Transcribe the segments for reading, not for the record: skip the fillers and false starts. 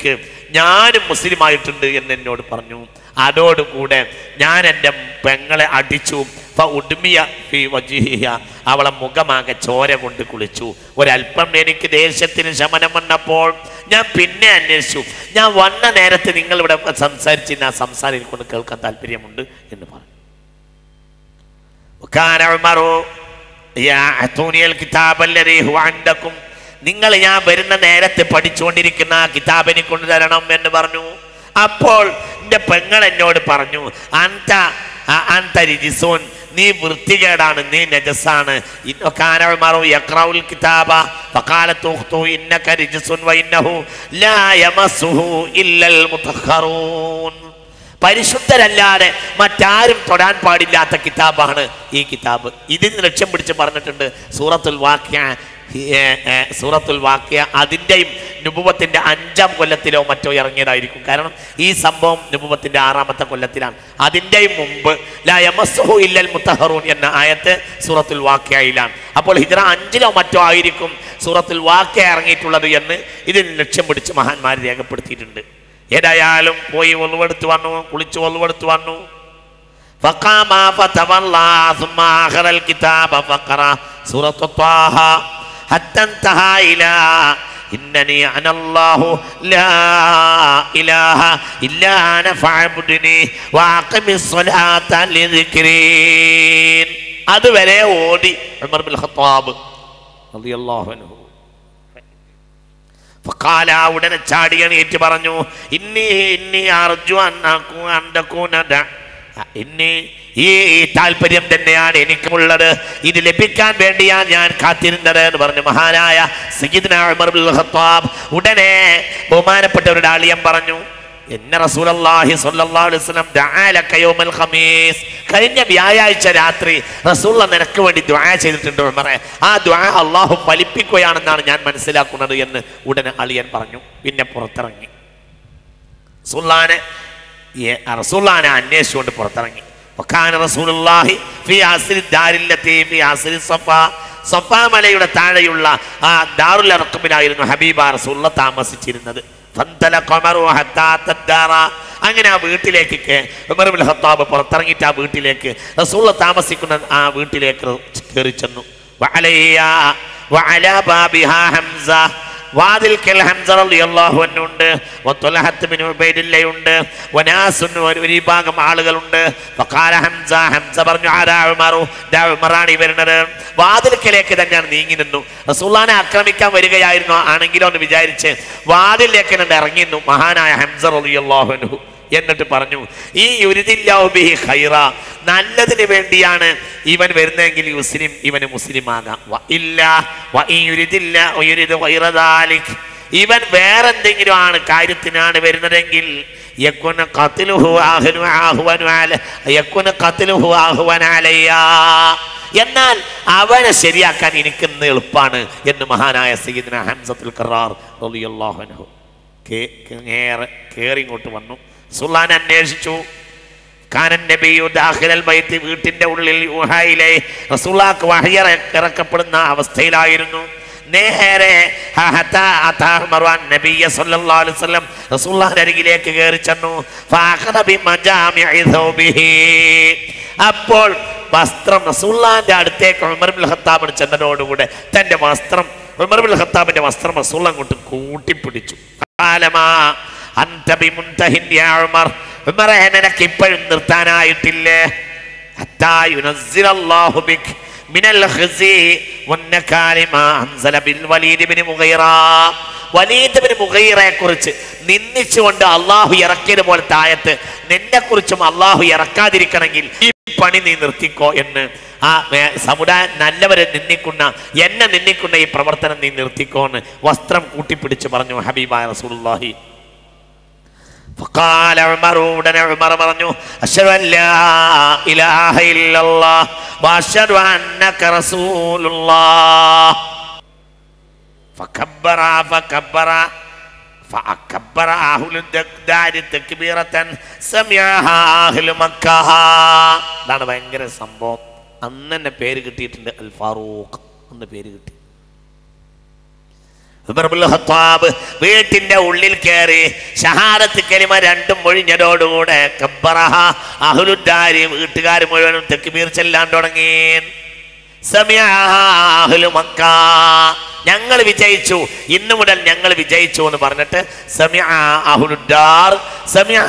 വരുമ്പോഴേക്ക് ഞാനും മുസ്ലിമായിട്ടുണ്ട് എന്ന് എന്നോട് പറഞ്ഞു. അതോടുകൂടെ ഞാൻ എൻ്റെ പെങ്ങളെ അടിച്ചു. അവളെ മുഖമാകെ ചോര കൊണ്ട് കുളിച്ചു. ഒരല്പം എനിക്ക് ദേഷ്യത്തിന് ശമനം വന്നപ്പോൾ ഞാൻ പിന്നെ അന്വേഷിച്ചു. ഞാൻ വന്ന നേരത്തെ നിങ്ങൾ ഇവിടെ സംസാരിച്ചിരുന്ന ആ സംസാരം എനിക്കൊണ്ട് കേൾക്കാൻ താല്പര്യമുണ്ട് എന്ന് പറഞ്ഞു. നിങ്ങൾ ഞാൻ വരുന്ന നേരത്തെ പഠിച്ചുകൊണ്ടിരിക്കുന്ന ആ കിതാബ് എനിക്ക് കൊണ്ടുതരണം എന്ന് പറഞ്ഞു. അപ്പോൾ എൻ്റെ പെങ്ങൾ എന്നോട് പറഞ്ഞു, അന്ത റിജിസുൻ, നീ വൃത്തികേടാണ്, നീ നജസാണ്. പരിശുദ്ധരല്ലാതെ മറ്റാരും തൊടാൻ പാടില്ലാത്ത കിതാബാണ് ഈ കിതാബ്. ഇതിന് ലക്ഷ്യം പിടിച്ച് പറഞ്ഞിട്ടുണ്ട് സൂറത്തുൽ വാഖിയ. അതിൻ്റെയും നുബുവത്തിൻ്റെ 5-ാം കൊല്ലത്തിലോ മറ്റോ ഇറങ്ങിയതായിരിക്കും. കാരണം ഈ സംഭവം നുബുവത്തിൻ്റെ 6-ാമത്തെ കൊല്ലത്തിലാണ്. അതിൻ്റെയും മുമ്പ് ലാ യമസ്സുഹു ഇല്ലൽ മുത്തഹറൂൻ എന്ന ആയത്ത് സൂറത്തുൽ വാഖിയയിലാണ്. അപ്പോൾ ഹിജ്റ 5-ലോ മറ്റോ ആയിരിക്കും സൂറത്തുൽ വാഖിയ ഇറങ്ങിയിട്ടുള്ളത് എന്ന് ഇതിന് ലക്ഷ്യം പിടിച്ച് മഹാന്മാർ രേഖപ്പെടുത്തിയിട്ടുണ്ട്. ഏതായാലും പോയി ഒളിവെടുത്ത് വന്നു, കുളിച്ച് ഒളിവെടുത്ത് വന്നു. ഇന്നനി അനല്ലാഹു ലാ ഇലാഹ ഇല്ലാ അന ഫഅബ്ദുനി വഅഖിമിസ് സ്വലാത ലിദിക്രി. അതുവരെ ഓടി ഉമർ ബിൻ ഖത്താബ് റളിയല്ലാഹു അൻഹു. ഫഖാല, ഉടനെ ചാടി എണീറ്റ് പറഞ്ഞു, ഇന്നി അർജു അൻ തകൂന ഈ താല്പര്യം തന്നെയാണ് എനിക്കുള്ളത്, ഇത് ലഭിക്കാൻ വേണ്ടിയാണ് ഞാൻ കാത്തിരുന്നത് എന്ന് പറഞ്ഞു മഹാനായ സയ്യിദ്ന ഉമർ ബിൻ ഖത്താബ്. ഉടനെ ബഹുമാനപ്പെട്ടവരുടെ അളിയൻ പറഞ്ഞു, എന്ന റസൂലുള്ളാഹി സ്വല്ലല്ലാഹു അലൈഹി വസല്ലം ദഅ ലക യൗമൽ ഖമീസ്, കഴിഞ്ഞ വ്യാഴാഴ്ച രാത്രി റസൂലുള്ള നിനക്ക് വേണ്ടി ദുആ ചെയ്തിട്ടുണ്ട് ഉമറേ. ആ ദുആ അല്ലാഹു ഫലിപ്പിക്കുകയാണെന്നാണ് ഞാൻ മനസ്സിലാക്കുന്നത് എന്ന് ഉടനെ അളിയൻ പറഞ്ഞു. പിന്നെ പുറത്തിറങ്ങി റസൂലുള്ളാഹിനെ അന്വേഷിച്ചുകൊണ്ട് പുറത്തിറങ്ങി. സഫാ മലയുടെ താഴെയുള്ള ആ ദാറുൽ അർഖമിലായിരുന്നു ഹബീബ റസൂലുള്ളാഹി താമസിച്ചിരുന്നത്. അങ്ങനെ ആ വീട്ടിലേക്ക് ഉമർ ഇബ്നുൽ ഖത്താബ് പുറത്തിറങ്ങിയിട്ട് ആ വീട്ടിലേക്ക് റസൂലുള്ളാഹി താമസിക്കുന്ന ആ വീട്ടിലേക്ക് കയറി ചെന്നു. വാതിൽക്കൽ ഹംസ റളിയല്ലാഹു അൻഹു ഉണ്ട്, വത്വലഹത്ത് ബിൻ ഉബൈദില്ലയുണ്ട്, വനാസുൻ ഒരു വിഭാഗം ആളുകളുണ്ട്. ഫഖാല ഹംസ പറഞ്ഞു, ആരാ ഉമറു, ദാ ഉമറാണ് വരുന്നത്. വാതിൽക്കലേക്ക് തന്നെയാണ് നീങ്ങി നിന്നു. റസൂലുള്ളാഹിനെ ആക്രമിക്കാൻ വരികയായിരുന്നു ആണെങ്കിലോ എന്ന് വിചാരിച്ച് വാതിലേക്ക് ഇറങ്ങി നിന്നു മഹാനായ ഹംസ റളിയല്ലാഹു അൻഹു. എന്നിട്ട് പറഞ്ഞു, ഈ യുരിദില്ലാഹു ബിഹി ഖൈറ, നല്ലതിന് വേണ്ടിയാണ് ഇവൻ വരുന്നതെങ്കിൽ ഇവന് മുസ്ലിം ആകാം. ഇവൻ വേറെന്തെങ്കിലും ആണ് കാര്യത്തിനാണ് വരുന്നതെങ്കിൽ എന്നാൽ അവനെ ശരിയാക്കാൻ എനിക്ക് ഇന്ന് എളുപ്പമാണ് എന്ന് മഹാനായ സയ്യിദ്ന ഹംസത്തുൽ ഖറാർ റളിയല്ലാഹു അൻഹു കേറി ഇങ്ങോട്ട് വന്നു. റസൂലുള്ളാഹിനെ അന്വേഷിച്ചു. കാനൻ നബിയു ദാഖിലൽ ബൈത്ത്, വീട്ടിന്റെ ഉള്ളിൽ റസൂലുള്ളാഹിക്ക് വഹി ഇറക്കപ്പെടുന്ന അവസ്ഥയിലായിരുന്നു. നേരെ റസൂലുള്ളാഹിന്റെ അരികിലേക്ക് കയറി ചെന്നു. അപ്പോൾ വസ്ത്രം റസൂലുള്ളാഹിന്റെ അടുത്തേക്ക് ഉമർ ഇബ്നുൽ ഖത്താബ് ചെന്നതോടുകൂടെ തന്റെ വസ്ത്രം, ഉമർ ഇബ്നുൽ ഖത്താബിന്റെ വസ്ത്രം റസൂലുള്ളാഹി അങ്ങോട്ട് കൂട്ടിപ്പിടിച്ചു. നിനക്ക് ഇപ്പോഴും നിർത്താനായിട്ടില്ലേ? വലീദ് ബിൻ മുഗീറയെ കുറിച്ച് നിന്ദിച്ചുകൊണ്ട് അള്ളാഹു ഇറക്കിയതുപോലെ തായത്ത് നിന്നെ കുറിച്ചും അള്ളാഹു ഇറക്കാതിരിക്കണമെങ്കിൽ ഈ പണി നീ നിർത്തിക്കോ എന്ന് ആ സമുദായം നല്ലവരെ എന്നെ നിന്ദിക്കുന്ന ഈ പ്രവർത്തനം നീ നിർത്തിക്കോ എന്ന് വസ്ത്രം കൂട്ടിപ്പിടിച്ച് പറഞ്ഞു ഹബീബായ റസൂലുള്ളാഹി. فقال عمر പറഞ്ഞു, അശ്ഹദു അൻ ലാ ഇലാഹ ഇല്ലല്ലാഹ് വഅശ്ഹദു അന്നക റസൂലുള്ളാഹ്. فكبر أهل الدار تكبيرة سمعها أهل مكة. ഇതാണ് ഭയങ്കര സംഭവം. അന്ന് തന്നെ പേര് കിട്ടിയിട്ടുണ്ട്, അൽ ഫാറൂഖ് എന്ന പേര് കിട്ടി. വീട്ടിന്റെ ഉള്ളിൽ കയറി ഷഹാദത്ത് കലിമ രണ്ടും മൊഴിഞ്ഞതോടുകൂടെ കബ്ബറഹ അഹ്ലുദ്ദാരി വീട്ടുകാർ മുഴുവനും തക്ബീർ ചെല്ലാൻ തുടങ്ങി. സമിഅ അഹ്ലു മക്ക ഞങ്ങൾ വിജയിച്ചു, ഇന്നു മുതൽ ഞങ്ങൾ വിജയിച്ചു എന്ന് പറഞ്ഞിട്ട് സമിഅ അഹ്ലുദ്ദാർ സമിഅ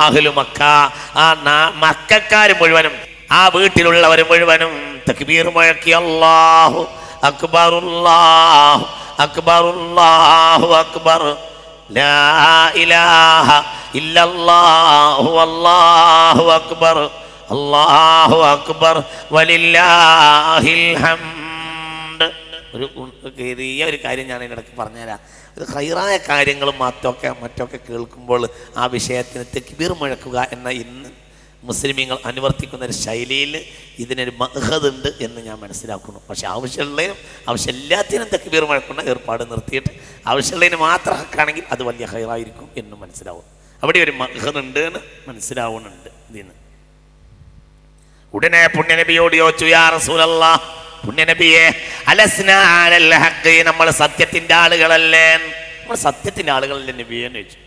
അഹ്ലു മക്ക മക്കക്കാർ മുഴുവനും ആ വീട്ടിലുള്ളവർ മുഴുവനും തക്ബീർ മുഴക്കി. അല്ലാഹു അക്ബർ അല്ലാഹു അക്ബർ അല്ലാഹു അക്ബർ ലാ ഇലാഹ ഇല്ലല്ലാഹു അല്ലാഹു അക്ബർ അല്ലാഹു അക്ബർ വലില്ലാഹിൽ ഹംദ്. ഒരു ചെറിയ കാര്യം ഞാൻ ഇതിനിടയ്ക്ക് പറഞ്ഞുതരാം. ഇത് ഖൈറായ കാര്യങ്ങളും മറ്റൊക്കെ കേൾക്കുമ്പോൾ ആ വിഷയത്തിന് തക്ബീർ മുഴക്കുക എന്ന ഇന്ന് മുസ്ലിമീങ്ങൾ അനുവർത്തിക്കുന്ന ഒരു ശൈലിയിൽ ഇതിനൊരു മഹദ് ഉണ്ട് എന്ന് ഞാൻ മനസ്സിലാക്കുന്നു. പക്ഷെ ആവശ്യമുള്ളതിനും ആവശ്യമില്ലാത്തതിനും തക്ബീർ മുഴക്കുന്ന ഏർപ്പാട് നിർത്തിയിട്ട് ആവശ്യമുള്ളതിന് മാത്രം ആക്കുകയാണെങ്കിൽ അത് വലിയ ഖൈറായിരിക്കും എന്ന് മനസ്സിലാവും. അവിടെ ഒരു മഹദ് ഉണ്ട് എന്ന് മനസ്സിലാവുന്നുണ്ട് ഇതിന്. ഉടനെ പുണ്യനബിയോട് ചോദിച്ചു, യാ റസൂലല്ലാഹ്, പുണ്യനബിയെ അലസ്നാ അലൽ ഹഖ്, നമ്മൾ സത്യത്തിന്റെ ആളുകളല്ലേ? നമ്മൾ സത്യത്തിന്റെ ആളുകളല്ലേ നബിയെ എന്ന് ചോദിച്ചു.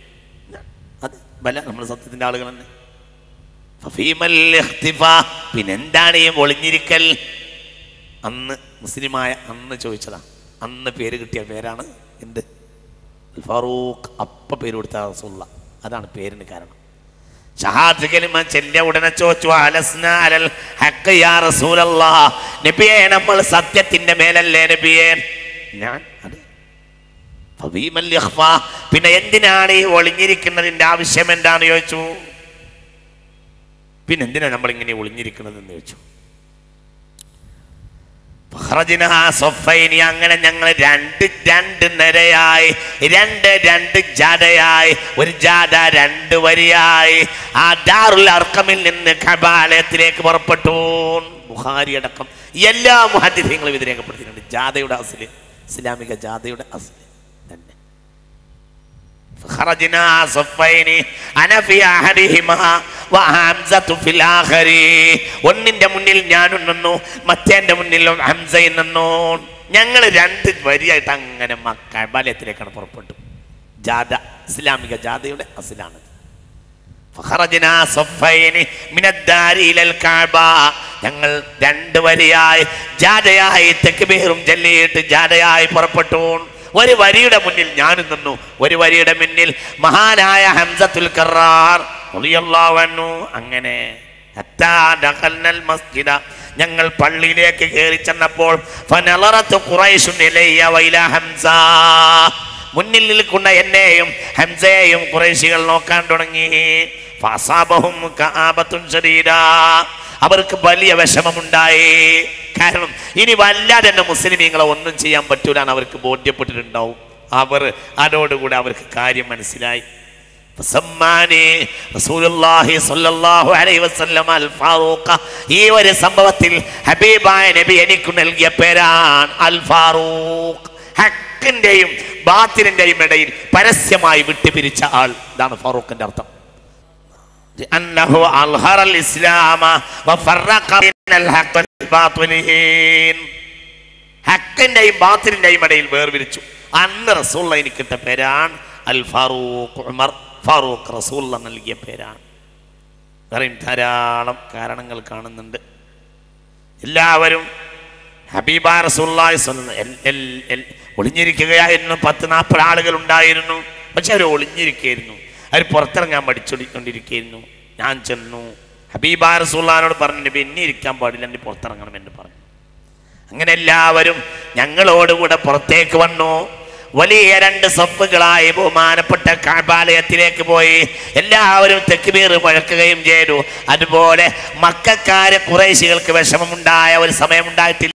അത് ബല, നമ്മൾ സത്യത്തിന്റെ ആളുകൾ തന്നെ. പിന്നെന്താണ് ഈ ഒളിഞ്ഞിരിക്കൽ? അന്ന് മുസ്ലിമായ അന്ന് ചോദിച്ചതാ. അന്ന് പേര് കിട്ടിയ പേരാണ് എന്ത്? ഫാറൂഖ്. അപ്പ പേര് കൊടുത്ത റസൂലുള്ളാഹ്. അതാണ് പേരിന് കാരണം. ഷഹാദത്ത് കലിമ ചെല്ലിയ ഉടനെ ചോദിച്ചു, അലസ്നാ അലൽ ഹഖ് യാ റസൂലല്ലാഹ്, നബിയെ നമ്മൾ സത്യത്തിന്റെ മേലല്ലേ നബിയെ? ഞാൻ അത് പിന്നെ എന്തിനാണ് ഈ ഒളിഞ്ഞിരിക്കുന്നതിന്റെ ആവശ്യം എന്താന്ന് ചോദിച്ചു. പിന്നെന്തിനാ നമ്മളിങ്ങനെ ഒളിഞ്ഞിരിക്കുന്നതെന്ന് ചോദിച്ചു. അങ്ങനെ ഞങ്ങൾ രണ്ട് നിരയായി, രണ്ട് ജാഥയായി, ഒരു ജാഥ രണ്ട് വരിയായി ആ ദാറുൽ അർഖമിൽ നിന്ന് കഅബാലയത്തിലേക്ക് പുറപ്പെട്ടു. ബുഖാരി അടക്കം എല്ലാ മുഹദ്ദിഥീങ്ങളും ഇത് രേഖപ്പെടുത്തിയിട്ടുണ്ട്. ജാഥയുടെ അസ്ല്, ഇസ്ലാമിക ജാഥയുടെ അസ്ല് തന്നെ. خرجنا صفين انا في احدهما وحمزه في الاخر. ഒന്നിന്റെ മുന്നിൽ ഞാനും നിന്നു, മറ്റേന്റെ മുന്നിൽ ഹംസയും നിന്നു. ഞങ്ങൾ രണ്ട് വരിയായിട്ട് അങ്ങനെ കഅബാലയത്തിലേക്കാണ് പുറപ്പെട്ടു. ജാഥ ഇസ്ലാമിക ജാഥയുടെ അസ്ലാണ്. فخرجنا صفين من الدار الى الكعبه. ഞങ്ങൾ രണ്ട് വരിയായി ജാഥയായി തക്ബീറും ചൊല്ലിയിട്ട് ജാഥയായി പുറപ്പെട്ടു. ഒരു വരിയുടെ മുന്നിൽ ഞാനും നിന്നു, ഒരു വരിയുടെ മുന്നിൽ മഹാനായ ഹംസത്തുൽ കറാർ റളിയല്ലാഹു അൻഹു. അങ്ങനെ ഹത്താ ദഖൽനൽ മസ്ജിദ, ഞങ്ങൾ പള്ളിയിലേക്ക് കയറി ചെന്നപ്പോൾ ഫനളറതു ഖുറൈശുൻ ഇലയ്യ വഇലാ ഹംസ, മുന്നിൽ നിൽക്കുന്ന എന്നെയും ഹംസയെയും ഖുറൈശികൾ നോക്കാൻ തുടങ്ങി. ഫഅസാബഹും കആബത്തുൻ ശദീദാ, അവർക്ക് വലിയ വിഷമമുണ്ടായി. കാരണം ഇനി വല്ലാതെ തന്നെ മുസ്ലിമീങ്ങളെ ഒന്നും ചെയ്യാൻ പറ്റൂലാണ് അവർക്ക് ബോധ്യപ്പെട്ടിട്ടുണ്ടാവും. അവർ അതോടുകൂടെ അവർക്ക് കാര്യം മനസ്സിലായി. ഈ ഒരു സംഭവത്തിൽ ഹബീബായ നബി എനിക്ക് നൽകിയ പേരാണ് അൽ ഫാറൂഖ്. ഹക്കിന്റെയും ബാത്തിലിന്റെയും ഇടയിൽ പരസ്യമായി വിട്ടുപിരിച്ച ആൾ. ഇതാണ് ഫാറൂഖിന്റെ അർത്ഥം. أنه أظهر الإسلام وفرق بين الحق والباطلين. ഹക്കിന്റെയും ബാത്തിലിന്റെയും ഇടയിൽ വേർതിരിച്ചു. അന്ന് റസൂലുള്ളാഹി എനിക്ക് കിട്ടിയ പേരാണ് അൽ ഫാറൂഖ്. ഉമർ ഫാറൂഖ് റസൂലുള്ളാഹി നൽകിയ പേരാണ്. വേറെയും ധാരാളം കാരണങ്ങൾ കാണുന്നുണ്ട്. എല്ലാവരും ഹബീബായ റസൂലുള്ളാഹി ഒളിഞ്ഞിരിക്കുകയായിരുന്നു. 10-40 ആളുകൾ ഉണ്ടായിരുന്നു. പക്ഷെ അവർ ഒളിഞ്ഞിരിക്കുകയായിരുന്നു. അവർ പുറത്തിറങ്ങാൻ പഠിച്ചുകൊണ്ടിരിക്കുകയായിരുന്നു. ഞാൻ ചെന്നു ഹബീബായ റസൂലുള്ളാഹിനോട് പറഞ്ഞു, നബി എന്നെ ഇരിക്കാൻ പാടില്ല, എന്നെ പുറത്തിറങ്ങണം എന്ന് പറഞ്ഞു. അങ്ങനെ എല്ലാവരും ഞങ്ങളോടുകൂടെ പുറത്തേക്ക് വന്നു. വലിയ 2 സഫുകളായി ബഹുമാനപ്പെട്ട കഅബാലയത്തിലേക്ക് പോയി. എല്ലാവരും തക്ബീർ മുഴക്കുകയും ചെയ്തു. അതുപോലെ മക്കക്കാരെ ഖുറൈശികൾക്ക് വിഷമമുണ്ടായ ഒരു സമയമുണ്ടായിട്ടില്ല.